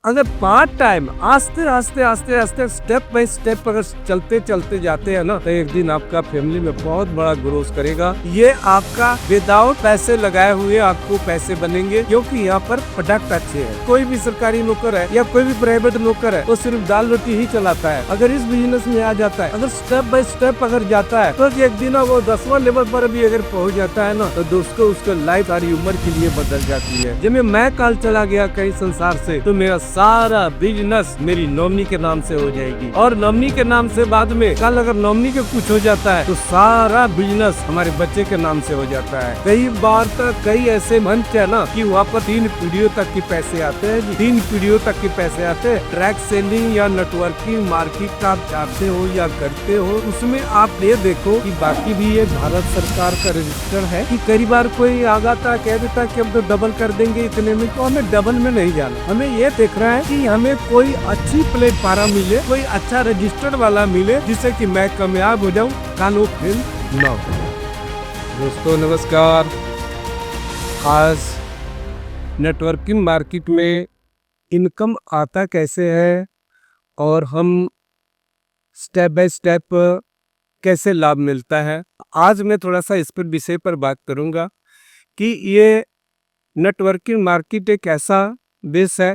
अगर part time आस्ते आस्ते आस्ते आस्ते स्टेप बाय स्टेप अगर चलते चलते जाते हैं ना, तो एक दिन आपका फैमिली में बहुत बड़ा ग्रोथ करेगा। ये आपका विदाउट पैसे लगाए हुए आपको पैसे बनेंगे, क्योंकि यहाँ पर प्रोडक्ट अच्छे हैं। कोई भी सरकारी नौकर है या कोई भी प्राइवेट नौकर है, वो सिर्फ दाल रोटी ही चलाता है। अगर इस बिजनेस में आ जाता है, अगर स्टेप बाय स्टेप अगर जाता है, तो एक दिन वो 10वां लेवल पर भी अगर पहुंच जाता है ना, तो दोस्तों उसका लाइफ सारी उम्र के लिए बदल जाती है। जब मैं कल चला गया कहीं संसार से, तो मेरा सारा बिजनेस मेरी नॉमिनी के नाम से हो जाएगी, और नॉमिनी के नाम से बाद में कल अगर नॉमिनी के कुछ हो जाता है, तो सारा बिजनेस हमारे बच्चे के नाम से हो जाता है। कई बार तक कई ऐसे मंच है ना कि वहाँ पर 3 पीढ़ियों तक के पैसे आते हैं जी, 3 पीढ़ियों तक के पैसे आते हैं। ट्रैक सेलिंग या नेटवर्किंग मार्केट का आप चाहते हो या करते हो, उसमें आप ये देखो कि बाकी भी ये भारत सरकार का रजिस्टर है कि कई बार कोई आ जाता कह देता कि हम तो डबल कर देंगे इतने में, तो हमें डबल में नहीं जाना। हमें ये देखना है कि हमें कोई अच्छी प्लेटफॉर्म मिले, कोई अच्छा रजिस्टर्ड वाला मिले, जिससे कि मैं कामयाब हो जाऊं, कानो फेल ना हो। दोस्तों नमस्कार। आज नेटवर्किंग मार्केट में इनकम आता कैसे है और हम स्टेप बाय स्टेप कैसे लाभ मिलता है, आज मैं थोड़ा सा इस पर विषय पर बात करूंगा कि ये नेटवर्किंग मार्केट एक ऐसा बेस है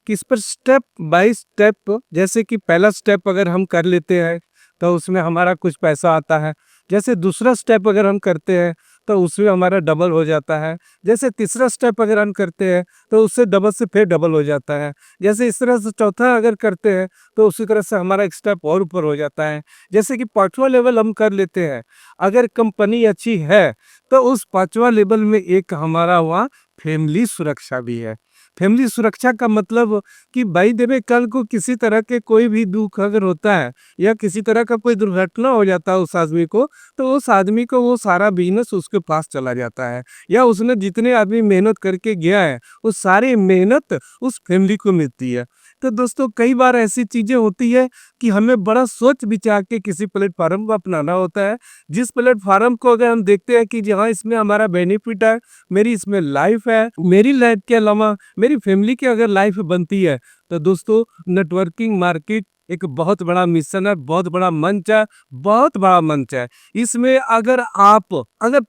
कि इस पर स्टेप बाय स्टेप, जैसे कि पहला स्टेप अगर हम कर लेते हैं तो उसमें हमारा कुछ पैसा आता है, जैसे दूसरा स्टेप अगर हम करते हैं तो उसमें हमारा डबल हो जाता है, जैसे तीसरा स्टेप अगर हम करते हैं तो उससे डबल से फिर डबल हो जाता है, जैसे इस तरह से चौथा अगर करते हैं तो उसी तरह से हमारा एक स्टेप और ऊपर हो जाता है। जैसे कि 5वां लेवल हम कर लेते हैं, अगर कंपनी अच्छी है तो उस 5वां लेवल में एक हमारा वहाँ फैमिली सुरक्षा भी है। फैमिली सुरक्षा का मतलब कि भाई देवे कल को किसी तरह के कोई भी दुख अगर होता है या किसी तरह का कोई दुर्घटना हो जाता है उस आदमी को, तो उस आदमी को वो सारा बिजनेस उसके पास चला जाता है, या उसने जितने आदमी मेहनत करके गया है वो सारी मेहनत उस फैमिली को मिलती है। तो दोस्तों कई बार ऐसी चीजें होती है कि हमें बड़ा सोच विचार के किसी प्लेटफार्म को अपनाना होता है, जिस प्लेटफार्म को अगर हम देखते हैं कि जहाँ इसमें हमारा बेनिफिट है, मेरी इसमें लाइफ है, मेरी लाइफ के अलावा मेरी फैमिली की अगर लाइफ बनती है, तो दोस्तों नेटवर्किंग मार्केट एक बहुत बड़ा मिशन है, बहुत बड़ा मंच है, बहुत बड़ा मंच है। इसमें अगर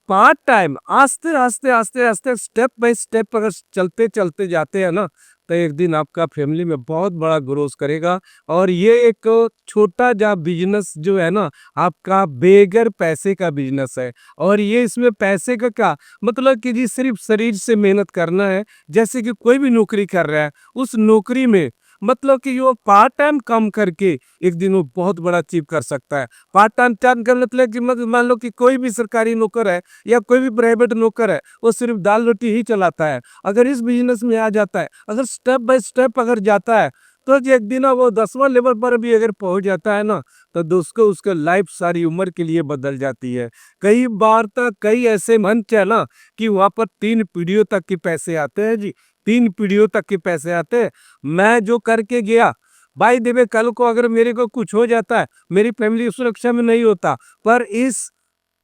पार्ट टाइम आस्ते आस्ते आस्ते आस्ते स्टेप बाय स्टेप अगर चलते चलते जाते हैं ना, तो एक दिन आपका फैमिली में बहुत बड़ा ग्रोथ करेगा। और ये एक छोटा जा बिजनेस जो है ना, आपका बेगर पैसे का बिजनेस है। और ये इसमें पैसे का क्या मतलब कि जी सिर्फ शरीर से मेहनत करना है, जैसे कि कोई भी नौकरी कर रहा है, उस नौकरी में मतलब कि वो पार्ट टाइम काम करके एक दिन वो बहुत बड़ा अचीव कर सकता है। पार्ट टाइम का मतलब कि मान लो कि कोई भी सरकारी नौकर है या कोई भी प्राइवेट नौकर है, वो सिर्फ दाल रोटी ही चलाता है। अगर इस बिजनेस में आ जाता है, अगर स्टेप बाय स्टेप अगर जाता है, तो एक दिन वो 10वां लेवल पर भी अगर पहुंच जाता है ना, तो दोस्तों उसका लाइफ सारी उम्र के लिए बदल जाती है। कई बार तक कई ऐसे मंच है ना कि वहां पर 3 पीढ़ियों तक के पैसे आते हैं जी, 3 पीढ़ियों तक के पैसे आते हैं। मैं जो करके गया भाई देवे, कल को अगर मेरे को कुछ हो जाता है, मेरी फैमिली सुरक्षा में नहीं होता, पर इस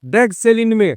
ड्रग सेलिंग में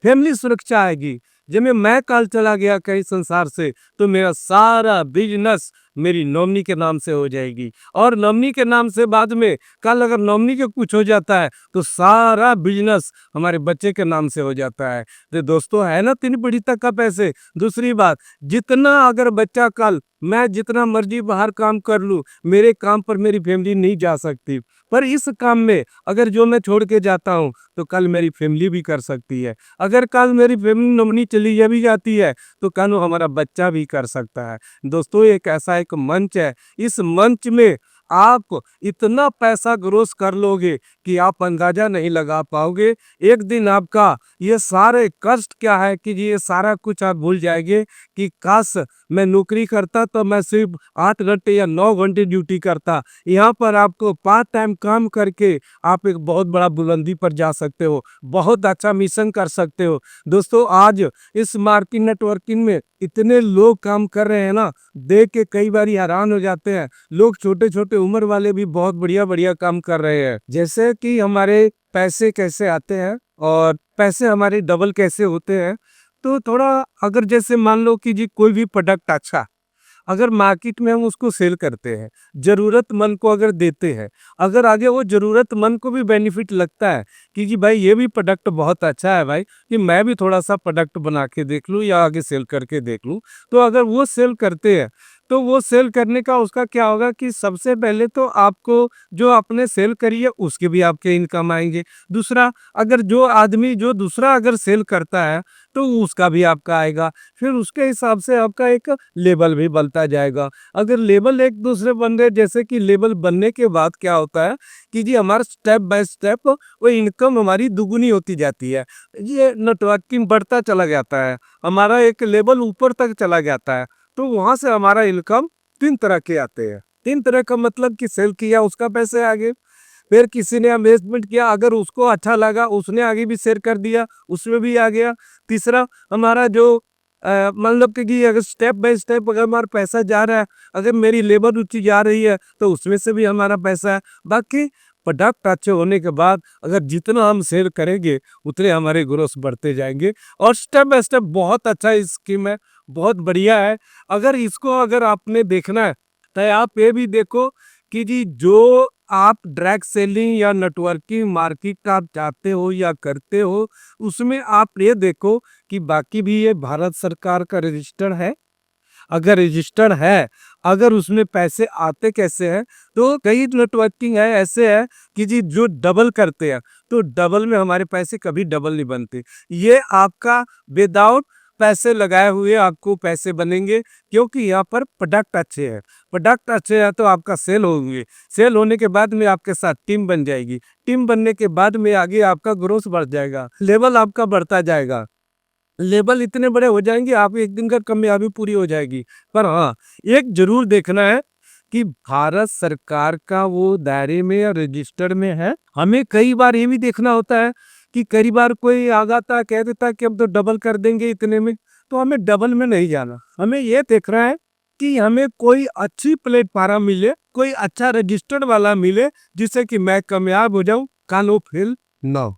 फैमिली सुरक्षा आएगी। जब मैं कल चला गया कहीं संसार से, तो मेरा सारा बिजनेस मेरी नॉमिनी के नाम से हो जाएगी, और नॉमिनी के नाम से बाद में कल अगर नॉमिनी के कुछ हो जाता है, तो सारा बिजनेस हमारे बच्चे के नाम से हो जाता है। तो दोस्तों है ना 3 पीढ़ी तक का पैसे। दूसरी बात, जितना अगर बच्चा कल मैं जितना मर्जी बाहर काम कर लूं, मेरे काम पर मेरी फैमिली नहीं जा सकती, पर इस काम में अगर जो मैं छोड़ के जाता हूं, तो कल मेरी फैमिली भी कर सकती है। अगर कल मेरी फैमिली नॉमिनी चली भी जाती है, तो कल हमारा बच्चा भी कर सकता है। दोस्तों एक ऐसा एक मंच है, इस मंच में आप इतना पैसा ग्रोस कर लोगे कि आप अंदाजा नहीं लगा पाओगे। एक दिन आपका ये सारे कष्ट क्या है कि ये सारा कुछ आप भूल जाएंगे कि काश मैं नौकरी करता तो मैं सिर्फ 8 घंटे या 9 घंटे ड्यूटी करता। यहाँ पर आपको पार्ट टाइम काम करके आप एक बहुत बड़ा बुलंदी पर जा सकते हो, बहुत अच्छा मिशन कर सकते हो। दोस्तों आज इस मार्केट नेटवर्किंग में इतने लोग काम कर रहे हैं ना, देख के कई बार हैरान हो जाते हैं। लोग छोटे छोटे उम्र वाले भी बहुत बढ़िया बढ़िया काम कर रहे हैं। जैसे कि हमारे पैसे कैसे आते हैं और पैसे हमारे डबल कैसे होते हैं, तो थोड़ा अगर जैसे मान लो कि जी कोई भी प्रोडक्ट अच्छा, अगर मार्केट में हम उसको सेल करते हैं, ज़रूरतमंद को अगर देते हैं, अगर आगे वो ज़रूरतमंद को भी बेनिफिट लगता है कि जी भाई ये भी प्रोडक्ट बहुत अच्छा है भाई, कि मैं भी थोड़ा-सा प्रोडक्ट बना के देख लूँ या आगे सेल करके देख लूँ। तो अगर वो सेल करते हैं, तो वो सेल करने का उसका क्या होगा कि सबसे पहले तो आपको जो आपने सेल करी है उसके भी आपके इनकम आएँगे। दूसरा, अगर जो आदमी जो दूसरा अगर सेल करता है, तो उसका भी आपका आएगा। फिर उसके हिसाब से आपका एक लेवल भी बनता जाएगा। अगर लेवल एक दूसरे बन रहे, जैसे कि लेवल बनने के बाद क्या होता है कि जी हमारा स्टेप बाय स्टेप वो इनकम हमारी दुगुनी होती जाती है। ये नेटवर्किंग बढ़ता चला जाता है, हमारा एक लेवल ऊपर तक चला जाता है। तो वहाँ से हमारा इनकम 3 तरह के आते हैं। 3 तरह का मतलब कि सेल किया उसका पैसे आ गए, फिर किसी ने इन्वेस्टमेंट किया, अगर उसको अच्छा लगा उसने आगे भी शेयर कर दिया, उसमें भी आ गया। तीसरा, हमारा जो मतलब कि अगर स्टेप बाय स्टेप अगर हमारा पैसा जा रहा है, अगर मेरी लेबर ऊँची जा रही है, तो उसमें से भी हमारा पैसा है। बाकी प्रोडक्ट अच्छे होने के बाद अगर जितना हम सेल करेंगे, उतने हमारे ग्रोथ बढ़ते जाएँगे और स्टेप बाय स्टेप बहुत अच्छा स्कीम है, बहुत बढ़िया है। अगर इसको अगर आपने देखना है, तो आप ये भी देखो कि जी जो आप डायरेक्ट सेलिंग या नेटवर्किंग मार्केट आप चाहते हो या करते हो, उसमें आप ये देखो कि बाकी भी ये भारत सरकार का रजिस्टर है। अगर रजिस्टर्ड है, अगर उसमें पैसे आते कैसे हैं, तो कई नेटवर्किंग है ऐसे है कि जी जो डबल करते हैं, तो डबल में हमारे पैसे कभी डबल नहीं बनते। ये आपका विदाउट पैसे लगाए हुए आपको पैसे बनेंगे, क्योंकि यहाँ पर प्रोडक्ट अच्छे हैं। प्रोडक्ट अच्छे हैं तो आपका सेल होंगे, सेल होने के बाद में आपके साथ टीम बन जाएगी, टीम बनने के बाद में आगे आपका ग्रोथ बढ़ जाएगा, लेवल आपका बढ़ता जाएगा। लेवल इतने बड़े हो जाएँगे, आप एक दिन का कामयाबी पूरी हो जाएगी। पर हाँ, एक ज़रूर देखना है कि भारत सरकार का वो दायरे में या रजिस्टर में है। हमें कई बार ये भी देखना होता है कि कई बार कोई आ जाता है, कह देता है कि हम तो डबल कर देंगे इतने में, तो हमें डबल में नहीं जाना। हमें ये देखना है कि हमें कोई अच्छी प्लेटफ़ॉर्म मिले, कोई अच्छा रजिस्टर्ड वाला मिले, जिससे कि मैं कामयाब हो जाऊँ, काल वो फेल ना हो।